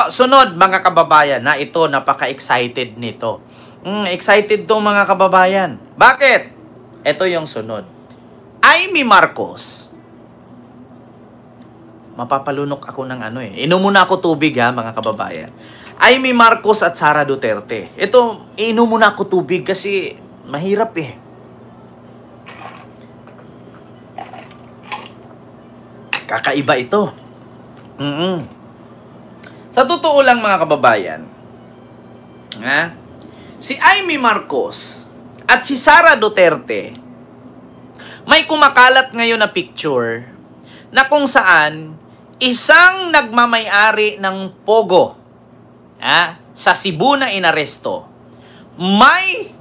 sunod mga kababayan na ito, napaka-excited nito. Excited to mga kababayan. Bakit? Ito yung sunod. Amy Marcos. Mapapalunok ako ng ano eh. Inom muna ako tubig ha mga kababayan. Amy Marcos at Sara Duterte. Ito, inom muna ako tubig kasi mahirap eh. Kakaiba ito. Sa totoo lang mga kababayan, si Amy Marcos at si Sara Duterte, may kumakalat ngayon na picture na kung saan isang nagmamay-ari ng Pogo sa Cebu na inaresto, may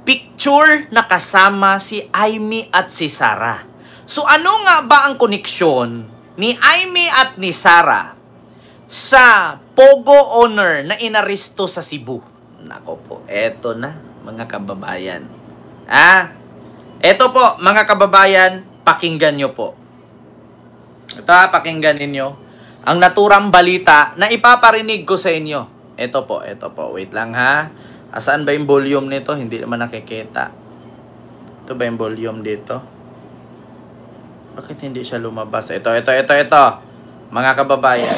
picture na kasama si Amy at si Sara. So ano nga ba ang koneksyon ni Amy at ni Sara sa Pogo owner na inaresto sa Cebu? Nako po, eto na mga kababayan. Eto po mga kababayan, pakinggan nyo po. Ito pakinggan ninyo ang naturang balita na ipaparinig ko sa inyo. Ito po. Wait lang ha. Asaan ba yung volume nito? Hindi naman nakikita. Ito ba yung volume dito? Bakit hindi siya lumabas? Ito. Mga kababayan.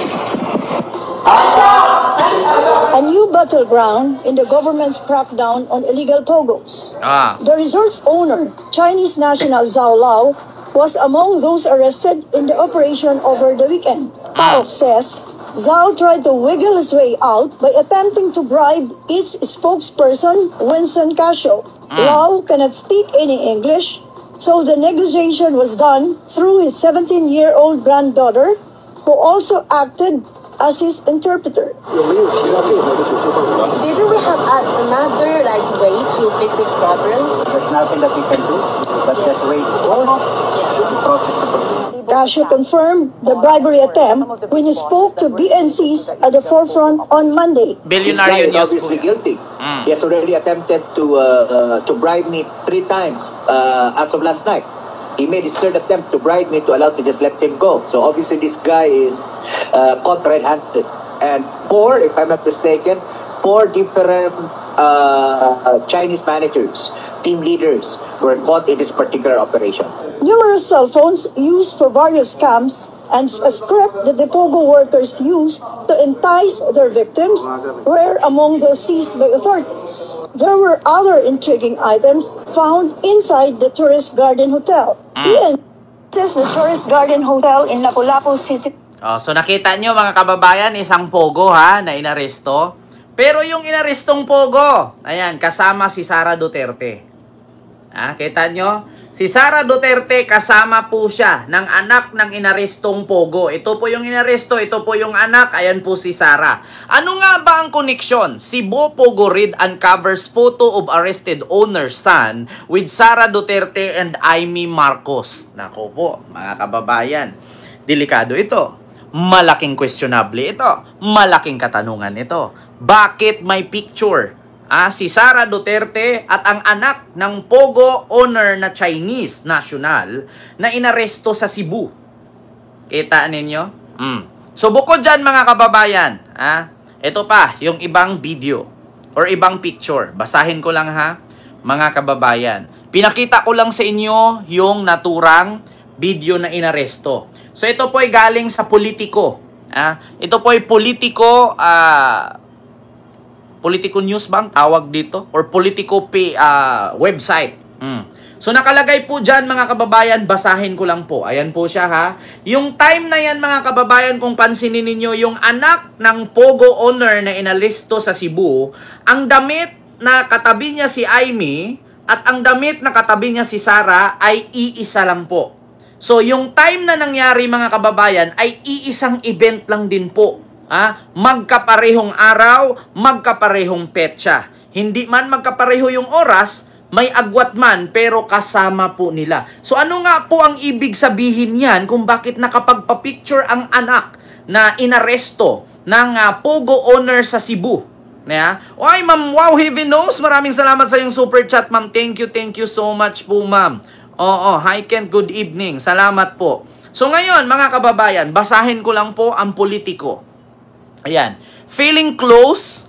A new battleground in the government's crackdown on illegal pogos. The resort's owner, Chinese national Zhao Lao, was among those arrested in the operation over the weekend. PAOK says Zhao tried to wiggle his way out by attempting to bribe its spokesperson, Winston Casio. Lao cannot speak any English, so the negotiation was done through his 17-year-old granddaughter, who also acted as his interpreter. Didn't we have another way to fix this problem? There's nothing that we can do, but just wait for the process to proceed. Casio confirmed the bribery attempt when he spoke to BNCs at the forefront on Monday. This guy is obviously guilty. He has already attempted to bribe me 3 times as of last night. He made his 3rd attempt to bribe me to allow to just let him go. So obviously this guy is caught red-handed. And 4, if I'm not mistaken, 4 different Chinese managers, team leaders, were caught in this particular operation. Numerous cell phones used for various scams and a script that the Pogo workers used to entice their victims were among those seized by authorities. There were other intriguing items found inside the Tourist Garden Hotel. This is the Tourist Garden Hotel in Lapu-Lapu City. So nakita nyo mga kababayan, isang Pogo na inaresto. Pero yung inarestong Pogo, ayan, kasama si Sara Duterte. Kita nyo? Si Sara Duterte, kasama po siya ng anak ng inarestong Pogo. Ito po yung inaresto, ito po yung anak, ayan po si Sara. Ano nga ba ang koneksyon? Cebu Pogo Read uncovers photo of arrested owner's son with Sara Duterte and Amy Marcos. Nako po, mga kababayan, delikado ito. Malaking questionable ito. Malaking katanungan ito. Bakit may picture si Sara Duterte at ang anak ng Pogo owner na Chinese national na inaresto sa Cebu? Kita ninyo? So bukod dyan mga kababayan, ito pa yung ibang video or ibang picture. Basahin ko lang mga kababayan. Pinakita ko lang sa inyo yung naturang video na inaresto. So ito po ay galing sa Politico. Ito po ay Politico News bang tawag dito? Or Politico website. So nakalagay po dyan mga kababayan, basahin ko lang po. Ayan po siya Yung time na yan mga kababayan, kung pansinin ninyo, yung anak ng Pogo owner na inalisto sa Cebu, ang damit na katabi niya si Amy at ang damit na katabi niya si Sara ay iisa lang po. So, yung time na nangyari mga kababayan ay iisang event lang din po. Magkaparehong araw, magkaparehong petsa. Hindi man magkapareho yung oras, may agwat man, pero kasama po nila. So, ano nga po ang ibig sabihin yan kung bakit nakapagpa-picture ang anak na inaresto ng Pogo owner sa Cebu? Oy, Ma'am Wow Heaven Knows, maraming salamat sa yung super chat, Ma'am. Thank you so much po, Ma'am. Hi Kent, good evening. Salamat po. So ngayon, mga kababayan, basahin ko lang po ang Politico. Ayan. Feeling close,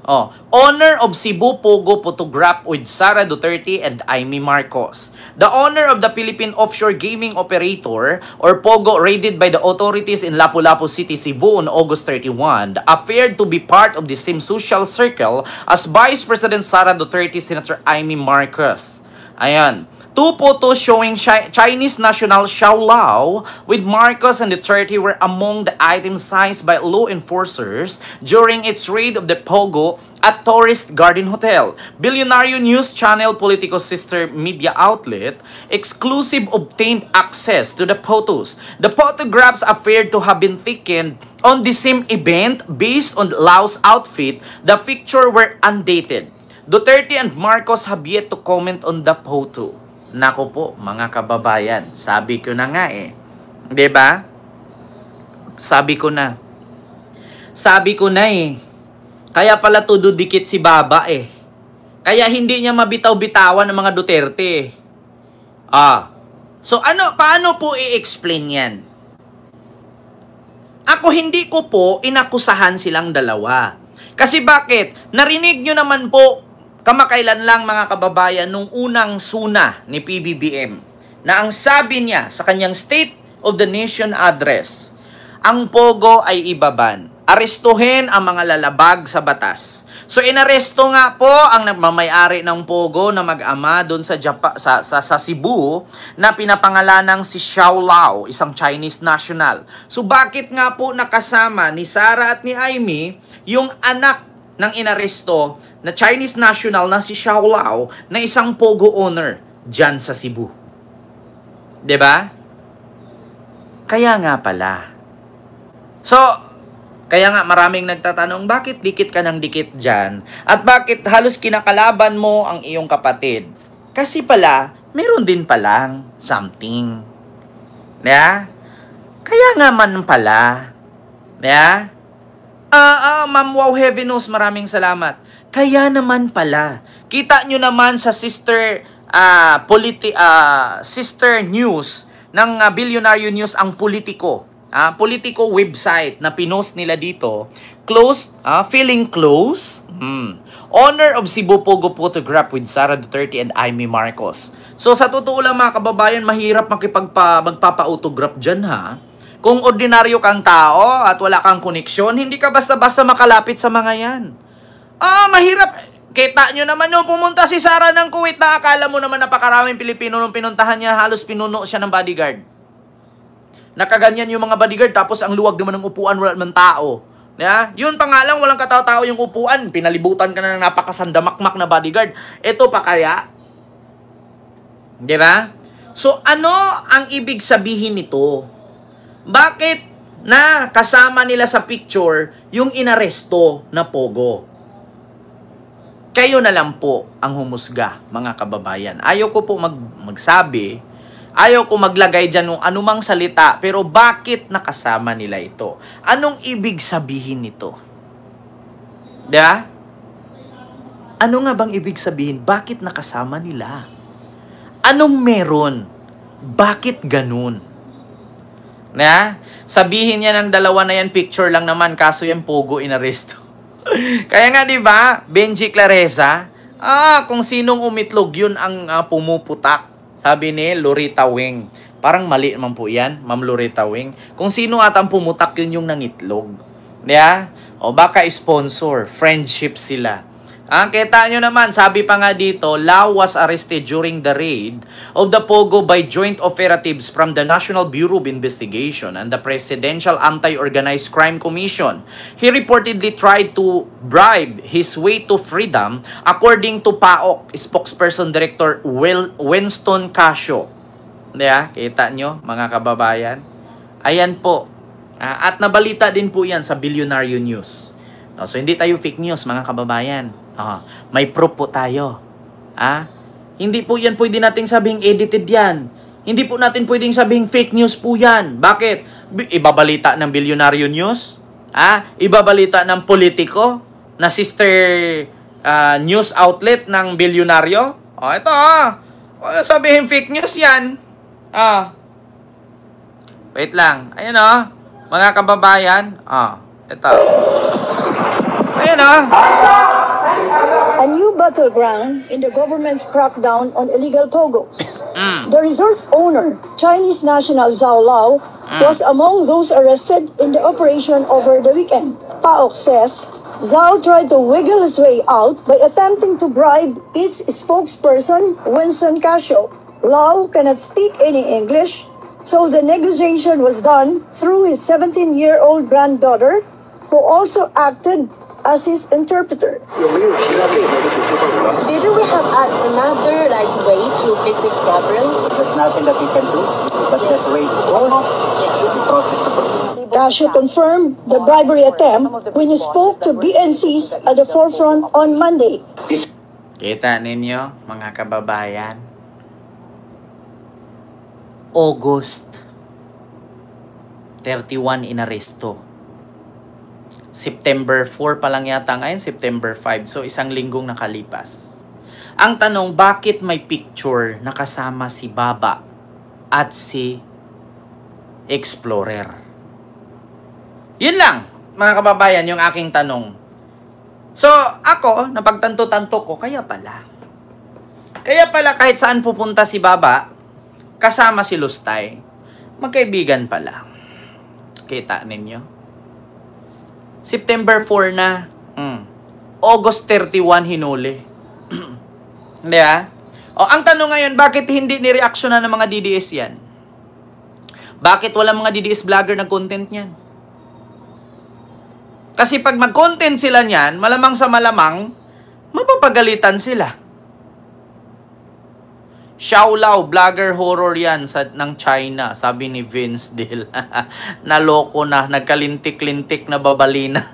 owner of Cebu Pogo photograph with Sara Duterte and Amy Marcos. The owner of the Philippine Offshore Gaming Operator or Pogo raided by the authorities in Lapu-Lapu City, Cebu on August 31 appeared to be part of the same social circle as Vice President Sara Duterte, Senator Amy Marcos. Ayan. 2 photos showing Chinese national Xiao Lao with Marcos and Duterte were among the items seized by law enforcers during its raid of the Pogo at Tourist Garden Hotel. Billionaire News Channel Politico's sister media outlet exclusive obtained access to the photos. The photographs appeared to have been taken on the same event based on Lao's outfit. The pictures were undated. Duterte and Marcos have yet to comment on the photo. Nako po, mga kababayan, sabi ko na nga eh. 'Di ba? Sabi ko na eh. Kaya pala todo dikit si Baba eh. Kaya hindi niya mabitaw-bitawan ng mga Duterte. So paano po i-explain 'yan? Ako hindi ko po inakusahan silang dalawa. Kasi bakit? Narinig nyo naman po kamakailan lang mga kababayan nung unang suna ni PBBM na ang sabi niya sa kanyang State of the Nation address, ang Pogo ay ibaban. Arestuhin ang mga lalabag sa batas. So inaresto nga po ang nagmamayari ng Pogo na mag-ama doon sa Cebu na pinapangalanang si Xiao Lao, isang Chinese national. So bakit nga po nakasama ni Sara at ni Amy yung anak ng inaresto na Chinese national na si Xiao Lao na isang Pogo owner dyan sa Cebu? 'Di ba? Kaya nga pala. So, kaya nga maraming nagtatanong, bakit dikit ka ng dikit dyan? At bakit halos kinakalaban mo ang iyong kapatid? Kasi pala, meron din palang something. Yeah? Kaya nga man pala. Yeah? Ma'am Wow Heaven knows, maraming salamat. Kaya naman pala. Kita nyo naman sa sister news ng Billionaire News ang Politico. Politico website na pinost nila dito. Closed, feeling close. Honor of Cebu Pogo photograph with Sara Duterte and Amy Marcos. So sa totoo lang mga kababayan, mahirap magpapa-autograph dyan ha. Kung ordinaryo kang tao at wala kang koneksyon, hindi ka basta-basta makalapit sa mga yan. Mahirap. Kita nyo naman nung pumunta si Sara ng Kuwait na akala mo naman napakaraming Pilipino nung pinuntahan niya, halos pinuno siya ng bodyguard. Nakaganyan yung mga bodyguard, tapos ang luwag naman ng upuan, wala naman tao. Yeah? Yun pa nga lang, walang katao-tao yung upuan. Pinalibutan ka na ng napakasandamakmak na bodyguard. Ito pa kaya? Di ba? So ano ang ibig sabihin nito? Bakit na kasama nila sa picture yung inaresto na Pogo? Kayo na lang po ang humusga, mga kababayan. Ayaw ko po magsabi, ayaw ko maglagay dyan ng anumang salita, pero bakit nakasama nila ito? Anong ibig sabihin nito? Diba? Ano nga bang ibig sabihin? Bakit nakasama nila? Anong meron? Bakit ganun? Na? Sabihin niya ng dalawa na yan, picture lang naman, kaso yan Pogo inaresto. Kaya nga 'di ba, Benji Clareza, kung sinong umitlog yun ang pumuputak. Sabi ni Loretta Wing. Parang mali naman po 'yan, Ma'am Loretta Wing. Kung sino atang pumutak yun yung nangitlog. Yeah? O baka sponsor, friendship sila. Kita nyo naman, sabi pa nga dito, Lao was arrested during the raid of the Pogo by joint operatives from the National Bureau of Investigation and the Presidential Anti-Organized Crime Commission. He reportedly tried to bribe his way to freedom according to PAOK spokesperson Director Winston Casio. Yeah, kita nyo mga kababayan? Ayan po. At nabalita din po yan sa Billionaire News. So hindi tayo fake news mga kababayan. May proof po tayo. Hindi po yan pwede nating sabing edited yan. Hindi po natin pwedeng sabing fake news po yan. Bakit? Ibabalita ng Billionaire News? Ibabalita ng Politico? Na sister news outlet ng Bilyonaryo? Ito sabihin fake news yan. Wait lang. Ayan mga kababayan. Ito. A new battleground in the government's crackdown on illegal pogos. The resort's owner, Chinese national Zhao Lao, was among those arrested in the operation over the weekend. PAOK says Zhao tried to wiggle his way out by attempting to bribe its spokesperson, Winston Casio. Lao cannot speak any English, so the negotiation was done through his 17-year-old granddaughter, who also acted as his interpreter. Didn't we have another way to fix this problem? There's nothing that we can do, but just wait for the process to proceed. Casio confirmed the bribery attempt when he spoke to BNCs at the forefront on Monday. Kita ninyo, mga kababayan, August 31 inaresto. September 4 pa lang yata ngayon, September 5. So, isang linggong nakalipas. Ang tanong, bakit may picture na kasama si Baba at si Explorer? Yun lang, mga kababayan, yung aking tanong. So, ako, napagtanto-tanto ko, kaya pala. Kaya pala kahit saan pupunta si Baba, kasama si Lustay, magkaibigan pala. Kita ninyo? September 4 na. August 31 hinuli. Hindi ha? O, ang tanong ngayon, bakit hindi nireaksyonan ng mga DDS yan? Bakit wala mga DDS vlogger na content yan? Kasi pag mag-content sila niyan, malamang sa malamang, mapapagalitan sila. Xiaolao, vlogger horror yan ng China, sabi ni Vince Dill. Naloko na, nagkalintik-lintik na babalina.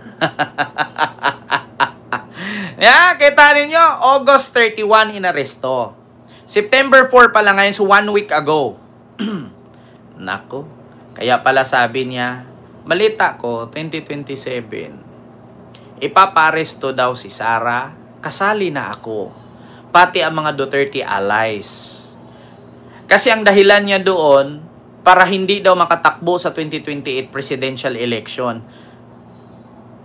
Yeah, kita ninyo, August 31 inaresto. September 4 pa lang ngayon, so 1 week ago. Nako, kaya pala sabi niya, balita ko, 2027, ipaparesto daw si Sara, kasali na ako. Pati ang mga Duterte allies. Kasi ang dahilan niya doon, para hindi daw makatakbo sa 2028 presidential election.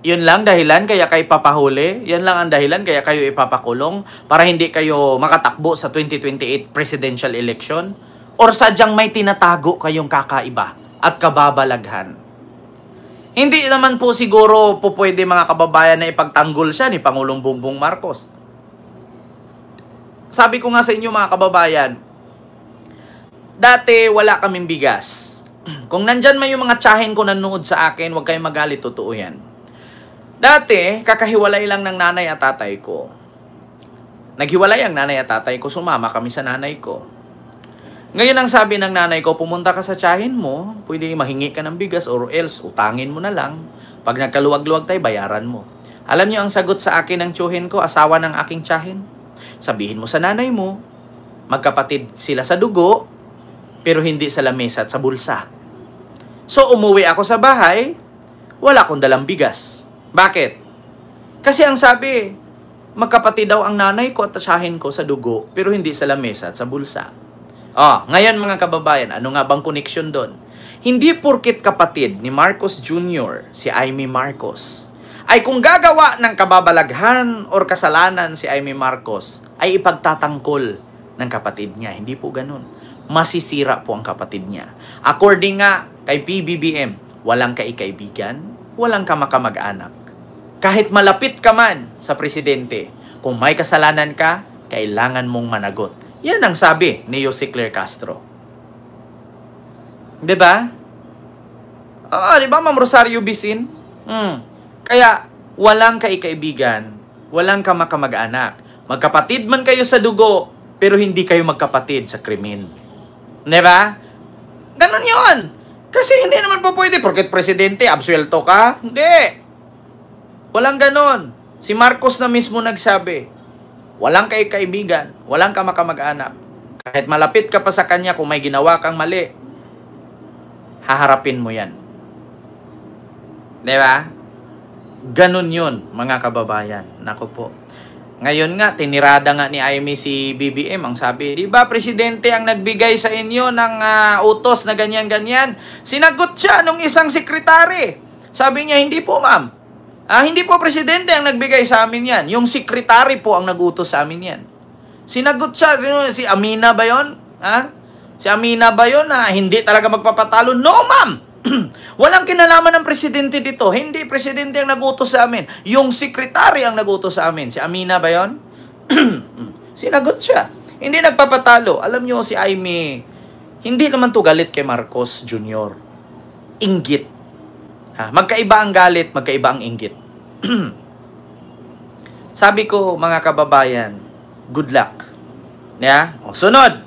Yun lang dahilan kaya kayo papahuli? Yan lang ang dahilan kaya kayo ipapakulong? Para hindi kayo makatakbo sa 2028 presidential election? Or sadyang may tinatago kayong kakaiba at kababalaghan? Hindi naman po siguro po pwede mga kababayan na ipagtanggol siya ni Pangulong Bongbong Marcos. Sabi ko nga sa inyo mga kababayan, dati wala kaming bigas. Kung nandyan man yung mga tsahin ko nanood sa akin, huwag kayong magalit, totoo yan. Dati, kakahiwalay lang ng nanay at tatay ko. Naghiwalay ang nanay at tatay ko, sumama kami sa nanay ko. Ngayon ang sabi ng nanay ko, pumunta ka sa tsahin mo, pwede mahingi ka ng bigas or else utangin mo na lang. Pag nagkaluwag-luwag tayo, bayaran mo. Alam niyo ang sagot sa akin ng tsuhin ko, asawa ng aking tsahin? Sabihin mo sa nanay mo, magkapatid sila sa dugo, pero hindi sa lamesa at sa bulsa. So, umuwi ako sa bahay, wala akong dalang bigas. Bakit? Kasi ang sabi, magkapatid daw ang nanay ko at tsahin ko sa dugo, pero hindi sa lamesa at sa bulsa. Ngayon mga kababayan, ano nga bang connection doon? Hindi porkit kapatid ni Marcos Jr., si Amy Marcos, ay kung gagawa ng kababalaghan or kasalanan si Amy Marcos, ay ipagtatanggol ng kapatid niya. Hindi po ganun. Masisira po ang kapatid niya. According nga kay PBBM, walang kaikaibigan, walang kamakamag-anak. Kahit malapit ka man sa presidente, kung may kasalanan ka, kailangan mong managot. Yan ang sabi ni Jose Claire Castro. Diba? Diba, Ma'am Rosario Bisin? Kaya, walang kaikaibigan, walang kamakamag-anak. Magkapatid man kayo sa dugo, pero hindi kayo magkapatid sa krimen. Diba? Ganon yun. Kasi hindi naman po pwede, porket presidente, absuelto ka. Hindi. Walang ganon. Si Marcos na mismo nagsabi, walang kaibigan, walang kamakamag-anak. Kahit malapit ka pa sa kanya, kung may ginawa kang mali, haharapin mo yan. Diba? Ganon yun, mga kababayan. Naku po. Ngayon nga, tinirada nga ni Amy si BBM. Ang sabi, di ba presidente ang nagbigay sa inyo ng utos na ganyan-ganyan? Sinagot siya nung isang sekretary. Sabi niya, hindi po ma'am. Hindi po presidente ang nagbigay sa amin yan. Yung secretary po ang nagutos sa amin yan. Sinagot siya. Si Amina ba yun? Si Amina ba yun na hindi talaga magpapatalo? No, ma'am! Walang kinalaman ng presidente dito. Hindi presidente ang nagutos sa amin. Yung secretary ang nagutos sa amin. Si Amina ba yun? Sinagot siya. Hindi nagpapatalo. Alam nyo, si Aimee, hindi naman to galit kay Marcos Jr. Inggit. Magkaiba ang galit, magkaiba ang inggit. Sabi ko, mga kababayan, good luck. Yeah? Sunod.